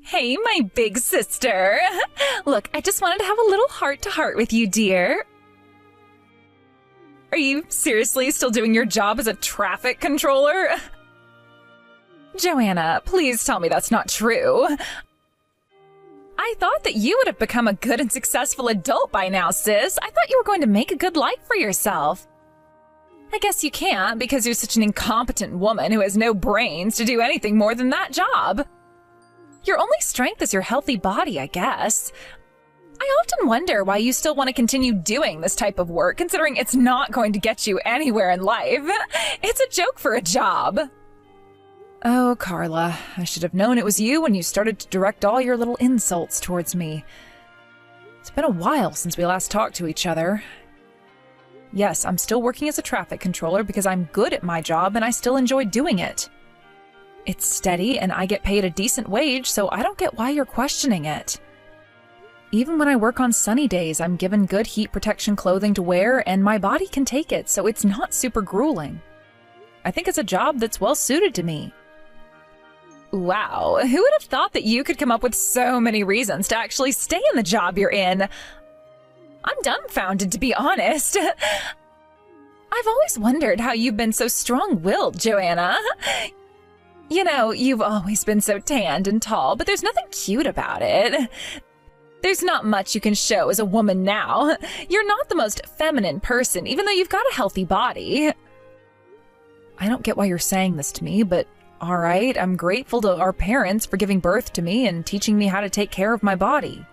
Hey, my big sister. Look, I just wanted to have a little heart-to-heart with you, dear. Are you seriously still doing your job as a traffic controller? Joanna, please tell me that's not true. I thought that you would have become a good and successful adult by now, sis. I thought you were going to make a good life for yourself. I guess you can't because you're such an incompetent woman who has no brains to do anything more than that job. Your only strength is your healthy body, I guess. I often wonder why you still want to continue doing this type of work, considering it's not going to get you anywhere in life. It's a joke for a job. Oh, Carla, I should have known it was you when you started to direct all your little insults towards me. It's been a while since we last talked to each other. Yes, I'm still working as a traffic controller because I'm good at my job and I still enjoy doing it. It's steady and I get paid a decent wage, so I don't get why you're questioning it. Even when I work on sunny days, I'm given good heat protection clothing to wear and my body can take it, so it's not super grueling. I think it's a job that's well suited to me. Wow, who would have thought that you could come up with so many reasons to actually stay in the job you're in? I'm dumbfounded, to be honest. I've always wondered how you've been so strong-willed, Joanna. You know, you've always been so tanned and tall, but there's nothing cute about it. There's not much you can show as a woman now. You're not the most feminine person, even though you've got a healthy body. I don't get why you're saying this to me, but all right, I'm grateful to our parents for giving birth to me and teaching me how to take care of my body.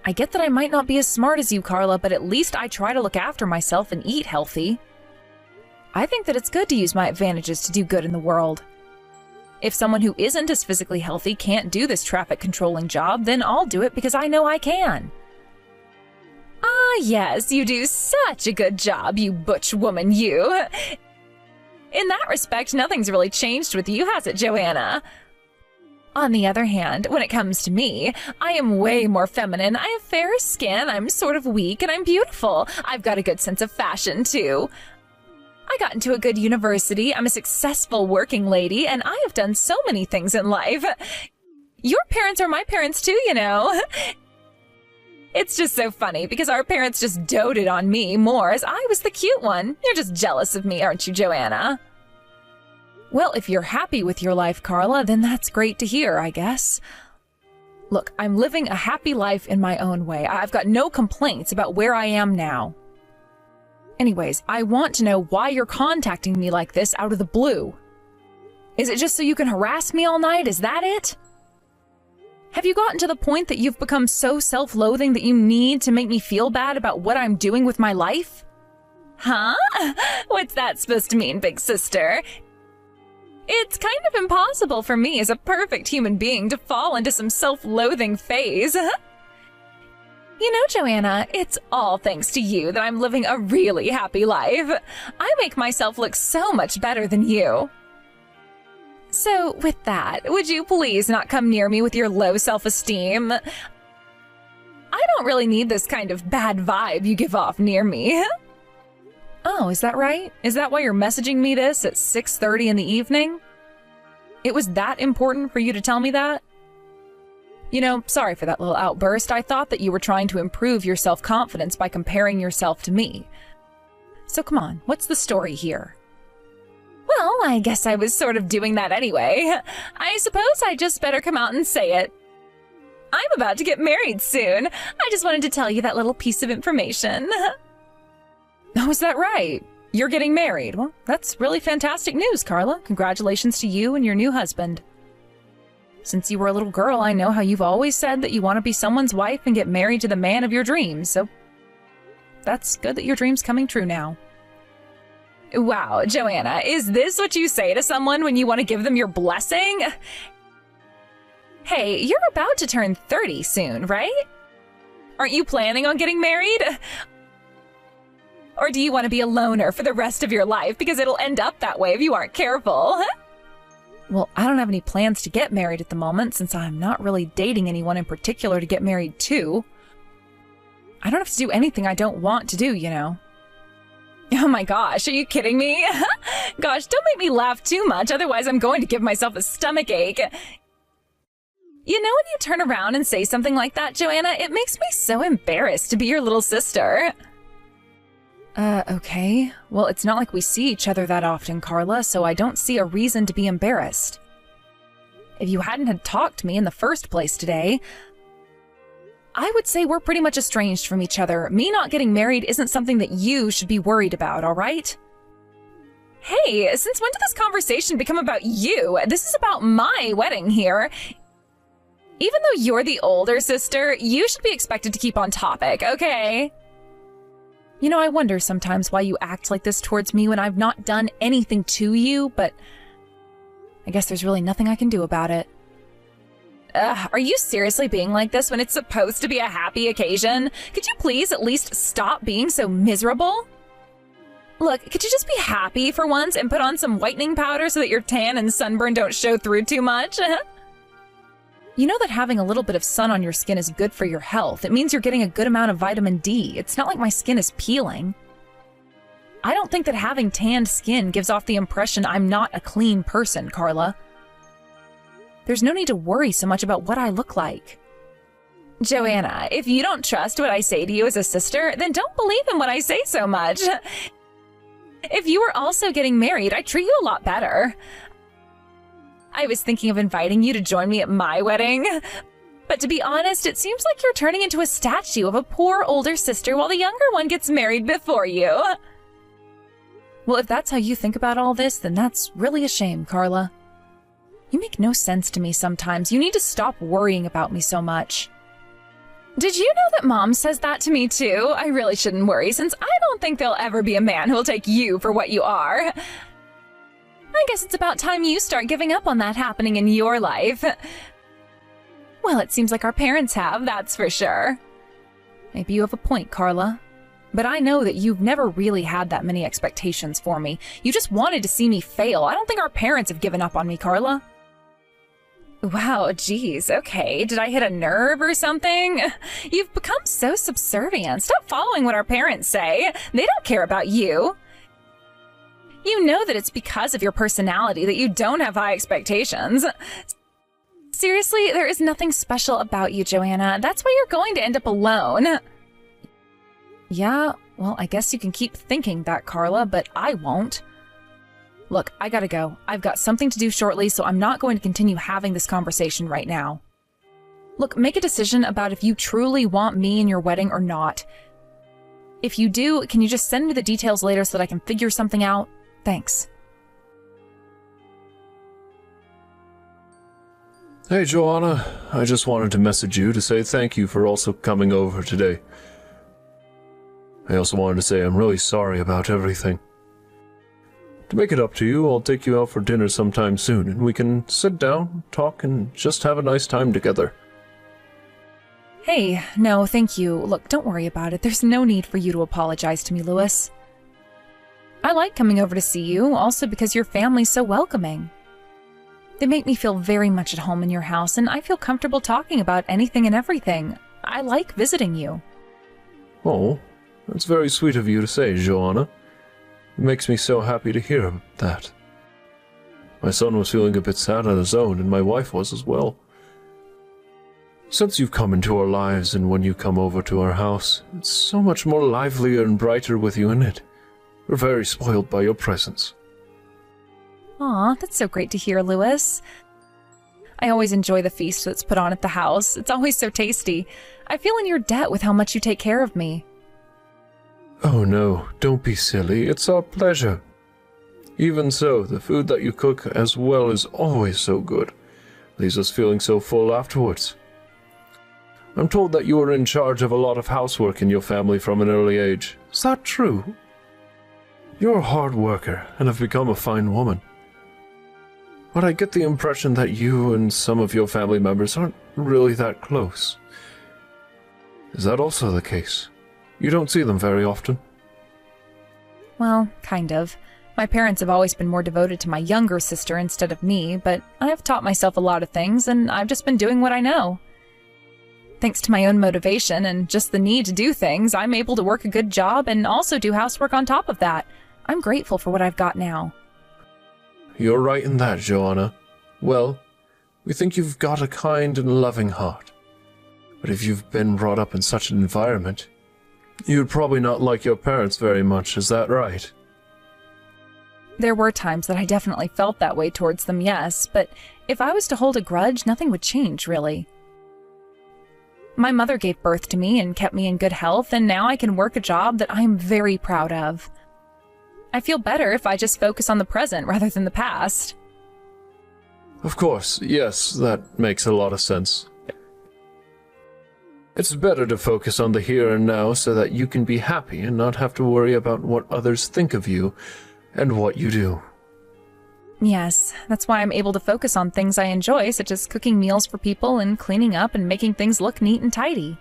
I get that I might not be as smart as you, Carla, but at least I try to look after myself and eat healthy. I think that it's good to use my advantages to do good in the world. If someone who isn't as physically healthy can't do this traffic controlling job, then I'll do it because I know I can. Ah, yes, you do such a good job, you butch woman, you. In that respect, nothing's really changed with you, has it, Joanna? On the other hand, when it comes to me, I am way more feminine. I have fair skin, I'm sort of weak, and I'm beautiful. I've got a good sense of fashion, too. I got into a good university, I'm a successful working lady, and I have done so many things in life. Your parents are my parents too, you know. It's just so funny because our parents just doted on me more as I was the cute one. You're just jealous of me, aren't you, Joanna? Well, if you're happy with your life, Carla, then that's great to hear, I guess. Look, I'm living a happy life in my own way. I've got no complaints about where I am now. Anyways, I want to know why you're contacting me like this out of the blue. Is it just so you can harass me all night? Is that it? Have you gotten to the point that you've become so self-loathing that you need to make me feel bad about what I'm doing with my life? Huh? What's that supposed to mean, big sister? It's kind of impossible for me as a perfect human being to fall into some self-loathing phase. You know, Joanna, it's all thanks to you that I'm living a really happy life. I make myself look so much better than you. So, with that, would you please not come near me with your low self-esteem? I don't really need this kind of bad vibe you give off near me. Oh, is that right? Is that why you're messaging me this at 6:30 in the evening? It was that important for you to tell me that? You know, sorry for that little outburst. I thought that you were trying to improve your self-confidence by comparing yourself to me. So come on, what's the story here? Well, I guess I was sort of doing that anyway. I suppose I just better come out and say it. I'm about to get married soon. I just wanted to tell you that little piece of information. Oh, is that right? You're getting married. Well, that's really fantastic news, Carla. Congratulations to you and your new husband. Since you were a little girl, I know how you've always said that you want to be someone's wife and get married to the man of your dreams, so that's good that your dream's coming true now. Wow, Joanna, is this what you say to someone when you want to give them your blessing? Hey, you're about to turn 30 soon, right? Aren't you planning on getting married? Or do you want to be a loner for the rest of your life because it'll end up that way if you aren't careful? Well, I don't have any plans to get married at the moment since I'm not really dating anyone in particular to get married to. I don't have to do anything I don't want to do, you know. Oh my gosh, are you kidding me? Gosh, don't make me laugh too much, otherwise I'm going to give myself a stomachache. You know when you turn around and say something like that, Joanna, it makes me so embarrassed to be your little sister. Okay. Well, it's not like we see each other that often, Carla, so I don't see a reason to be embarrassed. If you hadn't had talked to me in the first place today, I would say we're pretty much estranged from each other. Me not getting married isn't something that you should be worried about, all right? Hey, since when did this conversation become about you? This is about my wedding here. Even though you're the older sister, you should be expected to keep on topic, okay? You know, I wonder sometimes why you act like this towards me when I've not done anything to you, but I guess there's really nothing I can do about it. Are you seriously being like this when it's supposed to be a happy occasion? Could you please at least stop being so miserable? Look, could you just be happy for once and put on some whitening powder so that your tan and sunburn don't show through too much? You know that having a little bit of sun on your skin is good for your health. It means you're getting a good amount of vitamin D. It's not like my skin is peeling. I don't think that having tanned skin gives off the impression I'm not a clean person, Carla. There's no need to worry so much about what I look like. Joanna, if you don't trust what I say to you as a sister, then don't believe in what I say so much. If you were also getting married, I'd treat you a lot better. I was thinking of inviting you to join me at my wedding. But to be honest, it seems like you're turning into a statue of a poor older sister while the younger one gets married before you. Well, if that's how you think about all this, then that's really a shame, Carla. You make no sense to me sometimes. You need to stop worrying about me so much. Did you know that Mom says that to me too? I really shouldn't worry, since I don't think there'll ever be a man who'll take you for what you are. I guess it's about time you start giving up on that happening in your life. Well, it seems like our parents have, that's for sure. Maybe you have a point, Carla. But I know that you've never really had that many expectations for me. You just wanted to see me fail. I don't think our parents have given up on me, Carla. Wow, geez, okay. Did I hit a nerve or something? You've become so subservient. Stop following what our parents say. They don't care about you. You know that it's because of your personality that you don't have high expectations. Seriously, there is nothing special about you, Joanna. That's why you're going to end up alone. Yeah, well, I guess you can keep thinking that, Carla, but I won't. Look, I gotta go. I've got something to do shortly, so I'm not going to continue having this conversation right now. Look, make a decision about if you truly want me in your wedding or not. If you do, can you just send me the details later so that I can figure something out? Thanks. Hey, Joanna. I just wanted to message you to say thank you for also coming over today. I also wanted to say I'm really sorry about everything. To make it up to you, I'll take you out for dinner sometime soon, and we can sit down, talk, and just have a nice time together. Hey, no, thank you. Look, don't worry about it. There's no need for you to apologize to me, Lewis. I like coming over to see you, also because your family's so welcoming. They make me feel very much at home in your house, and I feel comfortable talking about anything and everything. I like visiting you. Oh, that's very sweet of you to say, Joanna. It makes me so happy to hear that. My son was feeling a bit sad on his own, and my wife was as well. Since you've come into our lives, and when you come over to our house, it's so much more livelier and brighter with you in it. We're very spoiled by your presence. Aw, that's so great to hear, Lewis. I always enjoy the feast that's put on at the house. It's always so tasty. I feel in your debt with how much you take care of me. Oh no, don't be silly. It's our pleasure. Even so, the food that you cook as well is always so good. Leaves us feeling so full afterwards. I'm told that you were in charge of a lot of housework in your family from an early age. Is that true? You're a hard worker and have become a fine woman. But I get the impression that you and some of your family members aren't really that close. Is that also the case? You don't see them very often? Well, kind of. My parents have always been more devoted to my younger sister instead of me, but I've taught myself a lot of things, and I've just been doing what I know. Thanks to my own motivation and just the need to do things, I'm able to work a good job and also do housework on top of that. I'm grateful for what I've got now. You're right in that, Joanna. Well, We think you've got a kind and loving heart. But if you've been brought up in such an environment, you'd probably not like your parents very much, is that right? There were times that I definitely felt that way towards them, yes, but if I was to hold a grudge, nothing would change, really. My mother gave birth to me and kept me in good health, and now I can work a job that I am very proud of. I feel better if I just focus on the present rather than the past. Of course, yes, that makes a lot of sense. It's better to focus on the here and now so that you can be happy and not have to worry about what others think of you and what you do. Yes, that's why I'm able to focus on things I enjoy, such as cooking meals for people and cleaning up and making things look neat and tidy.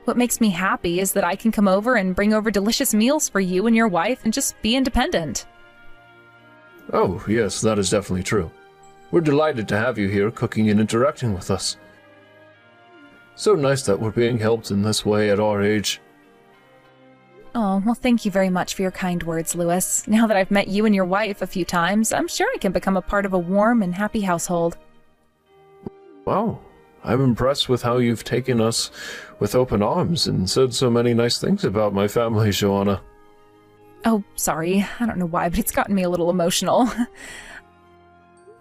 What makes me happy is that I can come over and bring over delicious meals for you and your wife and just be independent. Oh, yes, that is definitely true. We're delighted to have you here cooking and interacting with us. So nice that we're being helped in this way at our age. Oh, well, thank you very much for your kind words, Lewis. Now that I've met you and your wife a few times, I'm sure I can become a part of a warm and happy household. Wow, I'm impressed with how you've taken us with open arms and said so many nice things about my family, Joanna. Oh, sorry. I don't know why, but it's gotten me a little emotional.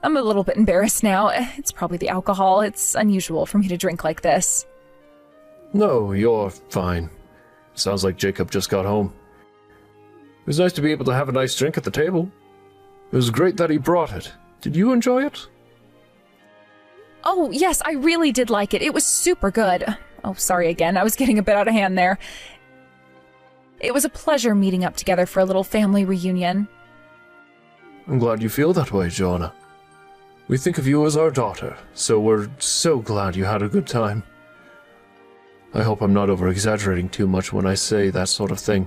I'm a little bit embarrassed now. It's probably the alcohol. It's unusual for me to drink like this. No, you're fine. Sounds like Jacob just got home. It was nice to be able to have a nice drink at the table. It was great that he brought it. Did you enjoy it? Oh, yes, I really did like it. It was super good. Oh, sorry again. I was getting a bit out of hand there. It was a pleasure meeting up together for a little family reunion. I'm glad you feel that way, Joanna. We think of you as our daughter, so we're so glad you had a good time. I hope I'm not over-exaggerating too much when I say that sort of thing.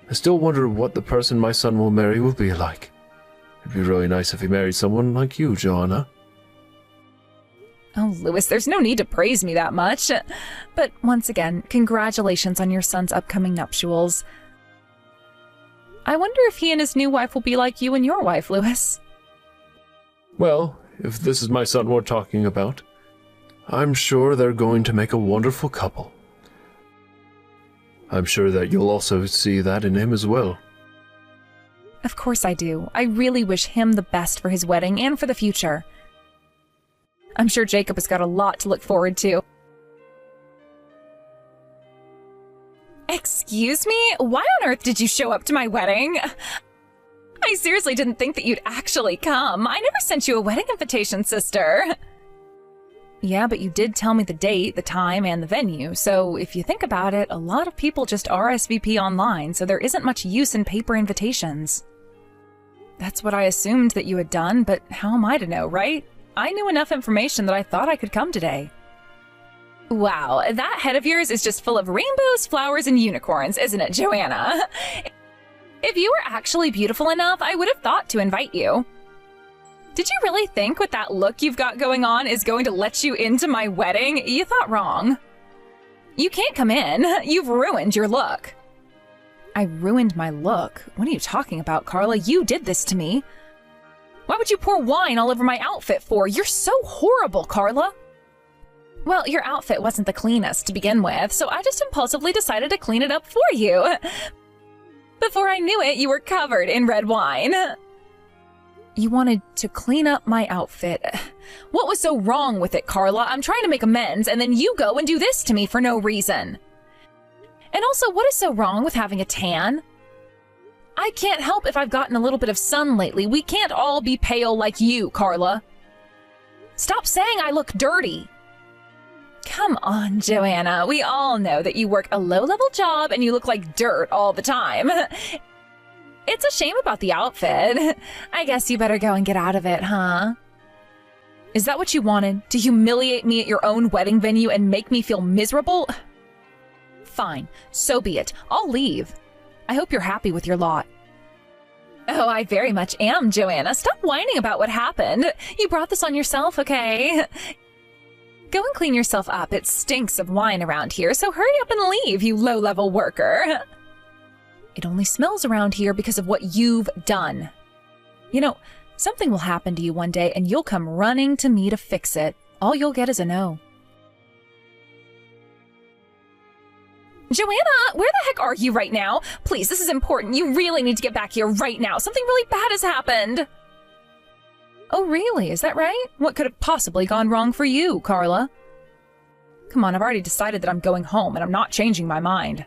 I still wonder what the person my son will marry will be like. It'd be really nice if he married someone like you, Joanna. Oh, Lewis, there's no need to praise me that much. But once again, congratulations on your son's upcoming nuptials. I wonder if he and his new wife will be like you and your wife, Lewis. Well, if this is my son we're talking about, I'm sure they're going to make a wonderful couple. I'm sure that you'll also see that in him as well. Of course I do. I really wish him the best for his wedding and for the future. I'm sure Jacob has got a lot to look forward to. Excuse me? Why on earth did you show up to my wedding? I seriously didn't think that you'd actually come. I never sent you a wedding invitation, sister. Yeah, but you did tell me the date, the time, and the venue, so if you think about it, a lot of people just RSVP online, so there isn't much use in paper invitations. That's what I assumed that you had done, but how am I to know, right? I knew enough information that I thought I could come today. Wow, that head of yours is just full of rainbows, flowers, and unicorns, isn't it, Joanna? If you were actually beautiful enough, I would have thought to invite you. Did you really think with that look you've got going on is going to let you into my wedding? You thought wrong. You can't come in. You've ruined your look. I ruined my look? What are you talking about, Carla? You did this to me. Why would you pour wine all over my outfit for? You're so horrible, Carla. Well, your outfit wasn't the cleanest to begin with, so I just impulsively decided to clean it up for you. Before I knew it, you were covered in red wine. You wanted to clean up my outfit. What was so wrong with it, Carla? I'm trying to make amends, and then you go and do this to me for no reason. And also, what is so wrong with having a tan? I can't help if I've gotten a little bit of sun lately. We can't all be pale like you, Carla. Stop saying I look dirty. Come on, Joanna. We all know that you work a low-level job and you look like dirt all the time. It's a shame about the outfit. I guess you better go and get out of it, huh? Is that what you wanted? To humiliate me at your own wedding venue and make me feel miserable? Fine, so be it. I'll leave. I hope you're happy with your lot. Oh, I very much am, Joanna. Stop whining about what happened. You brought this on yourself, okay? Go and clean yourself up. It stinks of wine around here, so hurry up and leave, you low-level worker. It only smells around here because of what you've done. You know, Something will happen to you one day and you'll come running to me to fix it. All you'll get is a no. Joanna, where the heck are you right now? Please, this is important. You really need to get back here right now. Something really bad has happened. Oh, really? Is that right? What could have possibly gone wrong for you, Carla? Come on, I've already decided that I'm going home and I'm not changing my mind.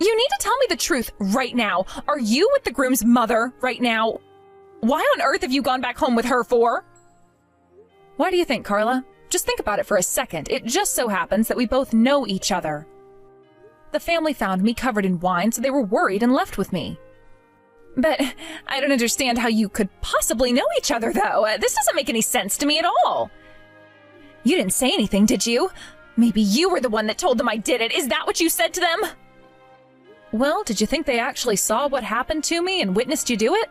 You need to tell me the truth right now. Are you with the groom's mother right now? Why on earth have you gone back home with her for? Why do you think, Carla? Just think about it for a second. It just so happens that we both know each other. The family found me covered in wine, so they were worried and left with me. But I don't understand how you could possibly know each other, though. This doesn't make any sense to me at all. You didn't say anything, did you? Maybe you were the one that told them I did it. Is that what you said to them? Well, did you think they actually saw what happened to me and witnessed you do it?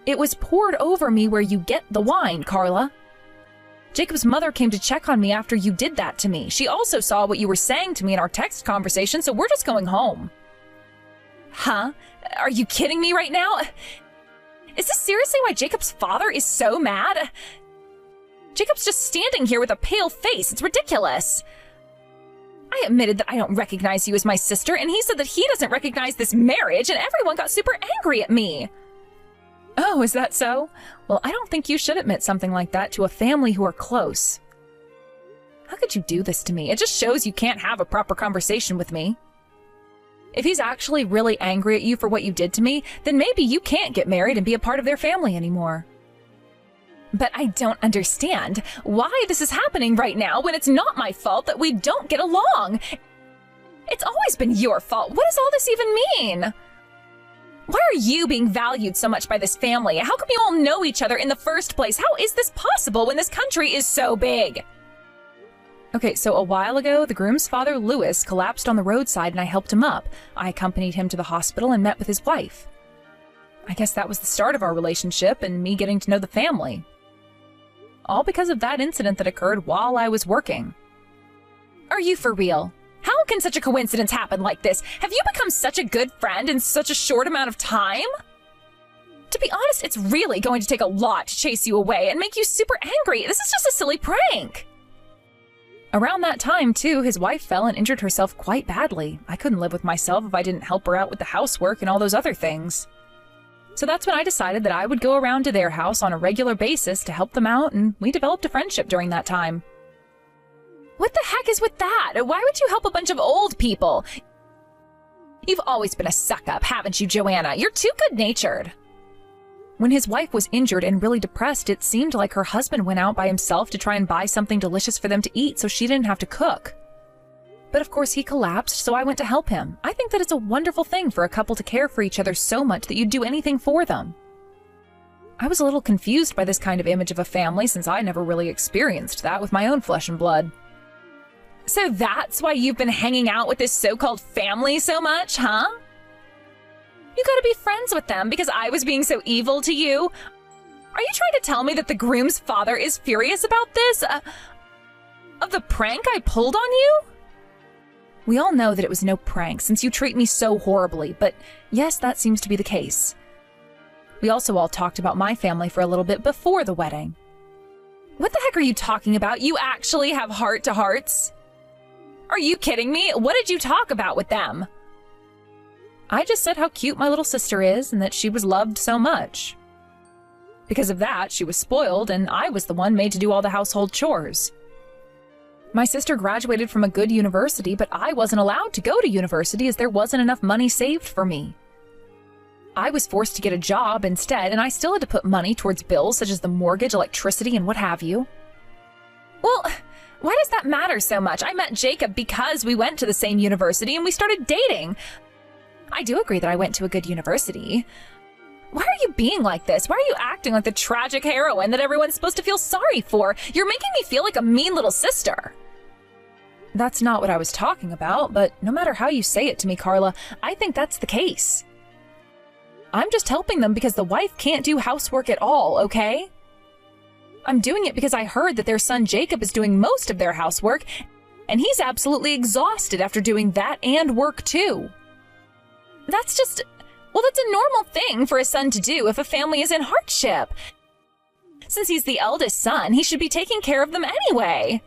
It was poured over me where you get the wine, Carla. Jacob's mother came to check on me after you did that to me. She also saw what you were saying to me in our text conversation, so we're just going home. Huh? Are you kidding me right now? Is this seriously why Jacob's father is so mad? Jacob's just standing here with a pale face. It's ridiculous. I admitted that I don't recognize you as my sister, and he said that he doesn't recognize this marriage, and everyone got super angry at me. Oh, is that so? Well, I don't think you should admit something like that to a family who are close. How could you do this to me? It just shows you can't have a proper conversation with me. If he's actually really angry at you for what you did to me, then maybe you can't get married and be a part of their family anymore. But I don't understand why this is happening right now when it's not my fault that we don't get along. It's always been your fault. What does all this even mean? Why are you being valued so much by this family? How come you all know each other in the first place? How is this possible when this country is so big? Okay, so a while ago, the groom's father, Louis, collapsed on the roadside and I helped him up. I accompanied him to the hospital and met with his wife. I guess that was the start of our relationship and me getting to know the family. All because of that incident that occurred while I was working. Are you for real? How can such a coincidence happen like this? Have you become such a good friend in such a short amount of time? To be honest, it's really going to take a lot to chase you away and make you super angry. This is just a silly prank. Around that time, too, his wife fell and injured herself quite badly. I couldn't live with myself if I didn't help her out with the housework and all those other things. So that's when I decided that I would go around to their house on a regular basis to help them out, and we developed a friendship during that time. What the heck is with that? Why would you help a bunch of old people? You've always been a suck-up, haven't you, Joanna? You're too good-natured. When his wife was injured and really depressed, it seemed like her husband went out by himself to try and buy something delicious for them to eat so she didn't have to cook. But of course he collapsed, so I went to help him. I think that it's a wonderful thing for a couple to care for each other so much that you'd do anything for them. I was a little confused by this kind of image of a family since I never really experienced that with my own flesh and blood. So that's why you've been hanging out with this so-called family so much, huh? You gotta be friends with them because I was being so evil to you. Are you trying to tell me that the groom's father is furious about this? Of the prank I pulled on you? We all know that it was no prank since you treat me so horribly, but yes, that seems to be the case. We also all talked about my family for a little bit before the wedding. What the heck are you talking about? You actually have heart-to-hearts? Are you kidding me? What did you talk about with them? I just said how cute my little sister is and that she was loved so much. Because of that, she was spoiled and I was the one made to do all the household chores. My sister graduated from a good university, but I wasn't allowed to go to university as there wasn't enough money saved for me. I was forced to get a job instead, and I still had to put money towards bills such as the mortgage, electricity, and what have you. Well, why does that matter so much? I met Jacob because we went to the same university and we started dating. I do agree that I went to a good university. Why are you being like this? Why are you acting like the tragic heroine that everyone's supposed to feel sorry for? You're making me feel like a mean little sister. That's not what I was talking about, but no matter how you say it to me, Carla, I think that's the case. I'm just helping them because the wife can't do housework at all, okay? I'm doing it because I heard that their son Jacob is doing most of their housework, and he's absolutely exhausted after doing that and work too. That's just... Well, that's a normal thing for a son to do if a family is in hardship. Since he's the eldest son, he should be taking care of them anyway.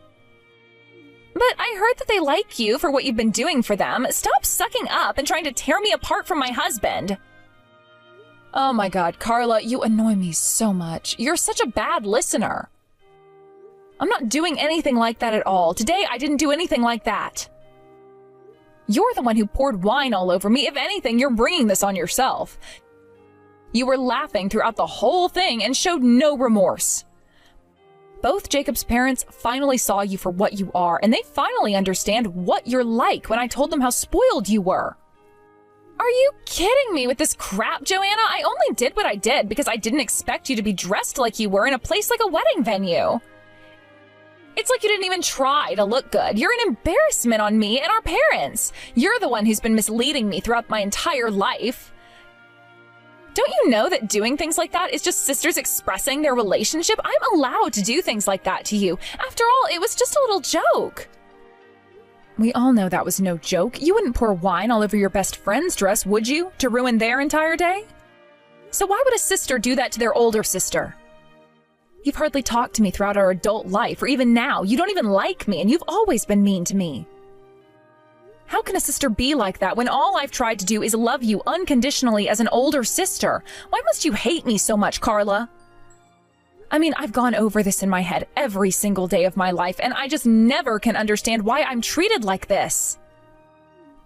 But I heard that they like you for what you've been doing for them. Stop sucking up and trying to tear me apart from my husband. Oh my God, Carla, you annoy me so much. You're such a bad listener. I'm not doing anything like that at all. Today, I didn't do anything like that. You're the one who poured wine all over me. If anything, you're bringing this on yourself. You were laughing throughout the whole thing and showed no remorse. Both Jacob's parents finally saw you for what you are, and they finally understand what you're like when I told them how spoiled you were. Are you kidding me with this crap, Joanna? I only did what I did because I didn't expect you to be dressed like you were in a place like a wedding venue. It's like you didn't even try to look good. You're an embarrassment on me and our parents. You're the one who's been misleading me throughout my entire life. Don't you know that doing things like that is just sisters expressing their relationship? I'm allowed to do things like that to you. After all, it was just a little joke. We all know that was no joke. You wouldn't pour wine all over your best friend's dress, would you, to ruin their entire day? So why would a sister do that to their older sister? You've hardly talked to me throughout our adult life, or even now. You don't even like me, and you've always been mean to me. How can a sister be like that when all I've tried to do is love you unconditionally as an older sister? Why must you hate me so much, Carla? I mean, I've gone over this in my head every single day of my life, and I just never can understand why I'm treated like this.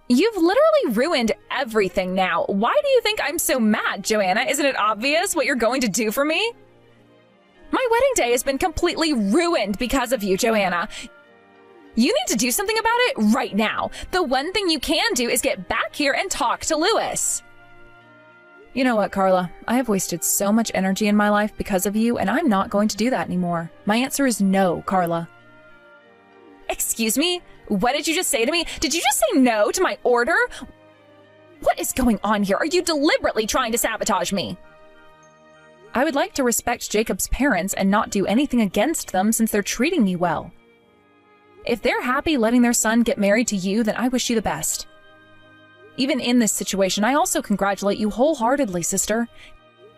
You've literally ruined everything now. Why do you think I'm so mad, Joanna? Isn't it obvious what you're going to do for me? My wedding day has been completely ruined because of you, Joanna. You need to do something about it right now. The one thing you can do is get back here and talk to Lewis. You know what, Carla? I have wasted so much energy in my life because of you, and I'm not going to do that anymore. My answer is no, Carla. Excuse me? What did you just say to me? Did you just say no to my order? What is going on here? Are you deliberately trying to sabotage me? I would like to respect Jacob's parents and not do anything against them since they're treating me well. If they're happy letting their son get married to you, then I wish you the best. Even in this situation, I also congratulate you wholeheartedly, sister.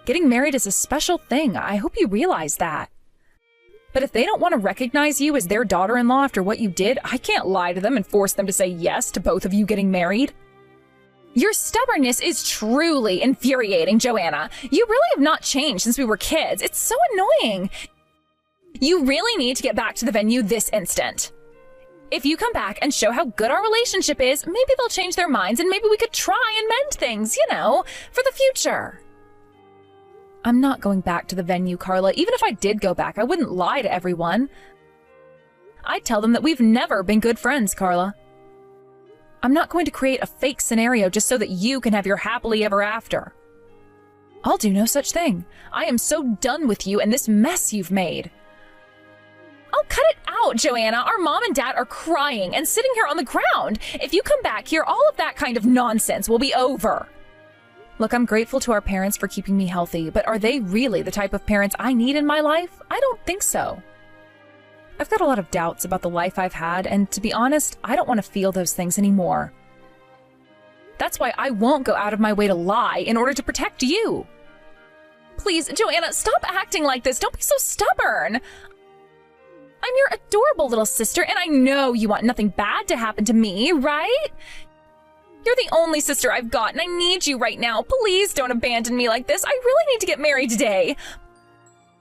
Getting married is a special thing. I hope you realize that. But if they don't want to recognize you as their daughter-in-law after what you did, I can't lie to them and force them to say yes to both of you getting married. Your stubbornness is truly infuriating, Joanna. You really have not changed since we were kids. It's so annoying. You really need to get back to the venue this instant. If you come back and show how good our relationship is, maybe they'll change their minds and maybe we could try and mend things, you know, for the future. I'm not going back to the venue, Carla. Even if I did go back, I wouldn't lie to everyone. I'd tell them that we've never been good friends, Carla. I'm not going to create a fake scenario just so that you can have your happily ever after. I'll do no such thing. I am so done with you and this mess you've made. Oh, cut it out, Joanna. Our mom and dad are crying and sitting here on the ground. If you come back here, all of that kind of nonsense will be over. Look, I'm grateful to our parents for keeping me healthy, but are they really the type of parents I need in my life? I don't think so. I've got a lot of doubts about the life I've had, and to be honest, I don't want to feel those things anymore. That's why I won't go out of my way to lie in order to protect you. Please, Joanna, stop acting like this. Don't be so stubborn. I'm your adorable little sister, and I know you want nothing bad to happen to me, right? You're the only sister I've got, and I need you right now. Please don't abandon me like this. I really need to get married today.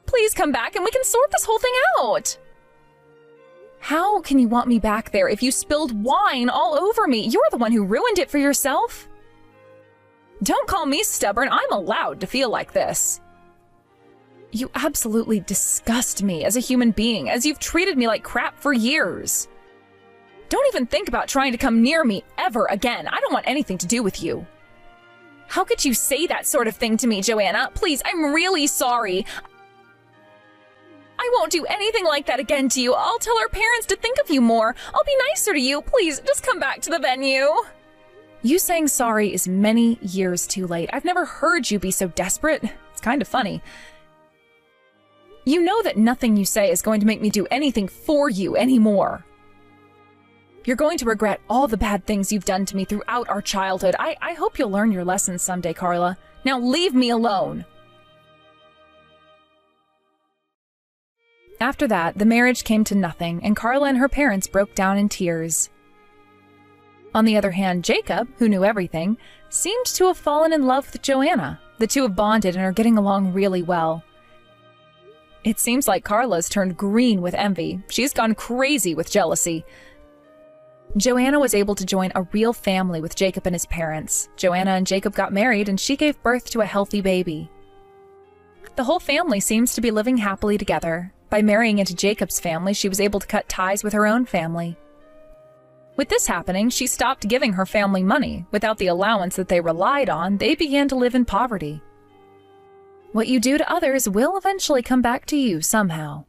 Please come back, and we can sort this whole thing out. How can you want me back there if you spilled wine all over me? You're the one who ruined it for yourself. Don't call me stubborn. I'm allowed to feel like this. You absolutely disgust me as a human being, as you've treated me like crap for years. Don't even think about trying to come near me ever again. I don't want anything to do with you. How could you say that sort of thing to me, Joanna? Please, I'm really sorry. I won't do anything like that again to you. I'll tell our parents to think of you more. I'll be nicer to you. Please, just come back to the venue. You saying sorry is many years too late. I've never heard you be so desperate. It's kind of funny. You know that nothing you say is going to make me do anything for you anymore. You're going to regret all the bad things you've done to me throughout our childhood. I hope you'll learn your lessons someday, Carla. Now leave me alone. After that, the marriage came to nothing, and Carla and her parents broke down in tears. On the other hand, Jacob, who knew everything, seemed to have fallen in love with Joanna. The two have bonded and are getting along really well. It seems like Carla's turned green with envy. She's gone crazy with jealousy. Joanna was able to join a real family with Jacob and his parents. Joanna and Jacob got married, and she gave birth to a healthy baby. The whole family seems to be living happily together. By marrying into Jacob's family, she was able to cut ties with her own family. With this happening, she stopped giving her family money. Without the allowance that they relied on, they began to live in poverty. What you do to others will eventually come back to you somehow.